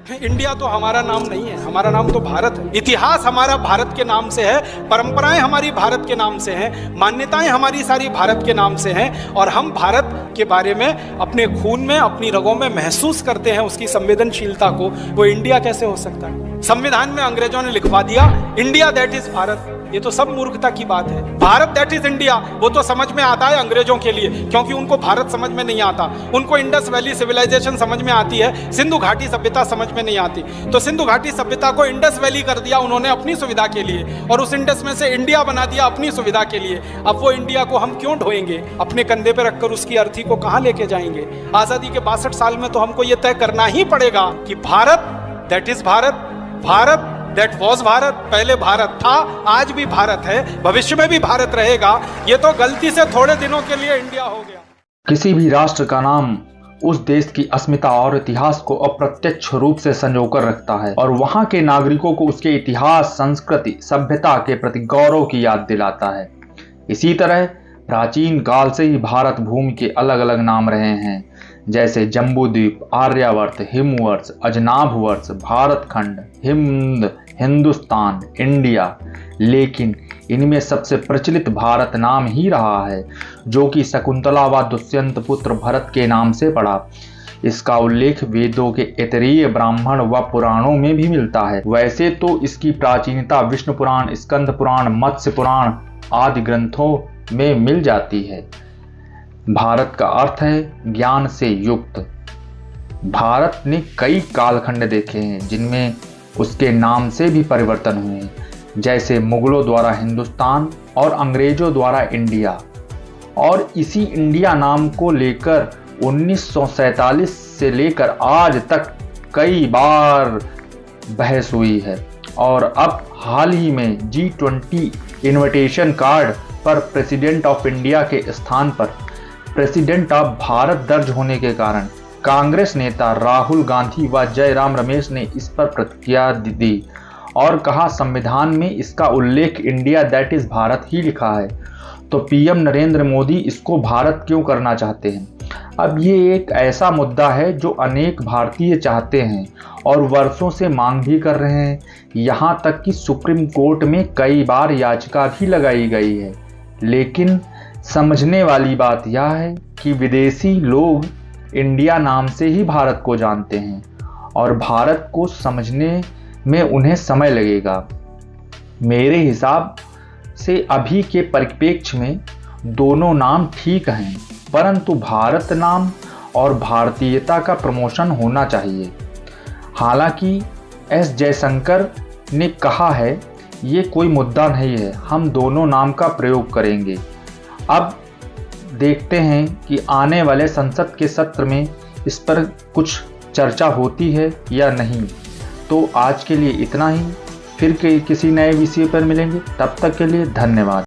India तो हमारा नाम नहीं है, हमारा नाम तो भारत है। इतिहास हमारा भारत के नाम से है, परंपराएं हमारी भारत के नाम से हैं, मान्यताएं हमारी सारी भारत के नाम से हैं, और हम भारत के बारे में अपने खून में, अपनी रगों में महसूस करते हैं उसकी संवेदनशीलता को। वो इंडिया कैसे हो सकता है? संविधान में अंग्रेजों ने लिखवा दिया इंडिया दैट इज भारत। ये तो सब मूर्खता की बात है। भारत दैट इज इंडिया वो तो समझ में आता है अंग्रेजों के लिए, क्योंकि उनको भारत समझ में नहीं आता। उनको इंडस वैली सिविलाइजेशन समझ में आती है, सिंधु घाटी सभ्यता समझ में नहीं आती। तो सिंधु घाटी सभ्यता को इंडस वैली कर दिया उन्होंने अपनी सुविधा के लिए, और उस इंडस में से इंडिया बना दिया अपनी सुविधा के लिए। अब वो इंडिया को हम क्यों ढोएंगे? अपने कंधे पर रखकर उसकी अर्थी को कहां लेके जाएंगे? आजादी के 62 साल में तो हमको ये तय करना ही पड़ेगा कि Bharat that is Bharat, Bharat that was Bharat. पहले भारत था, आज भी भारत है, भविष्य में भी भारत रहेगा। ये तो गलती से थोड़े दिनों के लिए इंडिया हो गया। किसी भी राष्ट्र का नाम उस देश की अस्मिता और इतिहास को अप्रत्यक्ष रूप से संजोकर रखता है और वहां के नागरिकों को उसके इतिहास, संस्कृति, सभ्यता के प्रति गौरव की याद दिलाता है। इसी तरह प्राचीन काल से ही भारत भूमि के अलग अलग नाम रहे हैं, जैसे जम्बूद्वीप, आर्यावर्त, हिमवर्ष, अजनाभवर्ष, भारतखंड, हिंद, हिंदुस्तान, इंडिया। लेकिन इनमें सबसे प्रचलित भारत नाम ही रहा है, जो कि शकुंतला व दुष्यंत पुत्र भरत के नाम से पड़ा। इसका उल्लेख वेदों के ऐतरेय ब्राह्मण व पुराणों में भी मिलता है। वैसे तो इसकी प्राचीनता विष्णु पुराण, स्कंद पुराण, मत्स्य पुराण आदि ग्रंथों में मिल जाती है। भारत का अर्थ है ज्ञान से युक्त। भारत ने कई कालखंड देखे हैं जिनमें उसके नाम से भी परिवर्तन हुए हैं, जैसे मुगलों द्वारा हिंदुस्तान और अंग्रेजों द्वारा इंडिया। और इसी इंडिया नाम को लेकर 1947 से लेकर आज तक कई बार बहस हुई है, और अब हाल ही में G20 इनविटेशन कार्ड पर प्रेसिडेंट ऑफ इंडिया के स्थान पर प्रेसिडेंट ऑफ भारत दर्ज होने के कारण कांग्रेस नेता राहुल गांधी व जयराम रमेश ने इस पर प्रतिक्रिया दी और कहा संविधान में इसका उल्लेख इंडिया दैट इज भारत ही लिखा है, तो पीएम नरेंद्र मोदी इसको भारत क्यों करना चाहते हैं? अब ये एक ऐसा मुद्दा है जो अनेक भारतीय चाहते हैं और वर्षों से मांग भी कर रहे हैं। यहाँ तक कि सुप्रीम कोर्ट में कई बार याचिका भी लगाई गई है। लेकिन समझने वाली बात यह है कि विदेशी लोग इंडिया नाम से ही भारत को जानते हैं और भारत को समझने में उन्हें समय लगेगा। मेरे हिसाब से अभी के परिप्रेक्ष्य में दोनों नाम ठीक हैं, परंतु भारत नाम और भारतीयता का प्रमोशन होना चाहिए। हालांकि एस जयशंकर ने कहा है ये कोई मुद्दा नहीं है, हम दोनों नाम का प्रयोग करेंगे। अब देखते हैं कि आने वाले संसद के सत्र में इस पर कुछ चर्चा होती है या नहीं। तो आज के लिए इतना ही, फिर किसी नए विषय पर मिलेंगे। तब तक के लिए धन्यवाद।